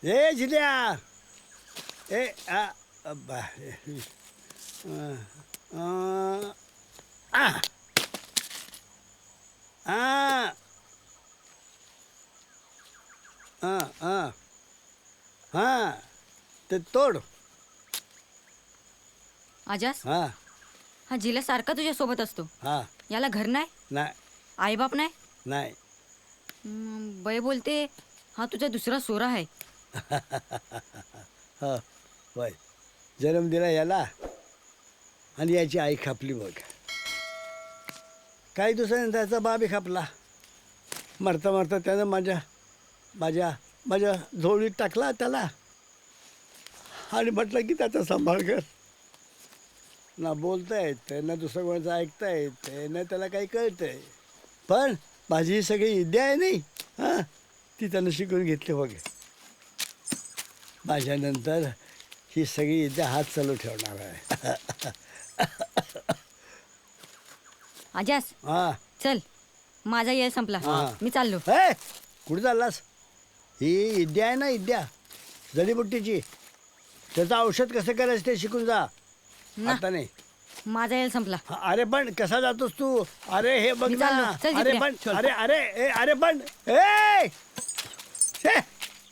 ए जिल्या ए आ अब्बा आ आ हां ते तोड. आजास हां हा जिला सारखा तुझ्या सोबत असतो. हां याला घर नाही, नाही आईबाप नाही. नाही बाई बोलते हा तुझा दुसरा सोरा आहे. हो होय. जन्म दिला याला आणि याची आई खापली बघ. काही दिवसांनी त्याचा बाबी खापला. मरता मरता त्यानं माझ्या माझ्या माझ्या झोळीत टाकला त्याला आणि म्हटलं की त्याचा सांभाळ कर. ना बोलता येतं ना दुसरं कोणाचं ऐकता येतं ना त्याला काही कळतंय. पण माझी ही सगळी विद्या आहे नाही हां ती त्यानं शिकून घेतली बघ. माझ्यानंतर ही सगळी विद्या हात चालू ठेवणार आहे. आजास हां चल, माझा येळ संपला. हां मी चाललो. हे कुठे चाललास? ही विद्या आहे ना विद्या जडीबुट्टीची त्याचं औषध कसं करायचं ते शिकून जा. ना. आता नाही. माझा येळ संपला. अरे पण कसा जातोस तू? अरे हे बघ मी ना. चाललो. चल अरे जिकडे. पण अरे अरे ए, अरे पण ए छे!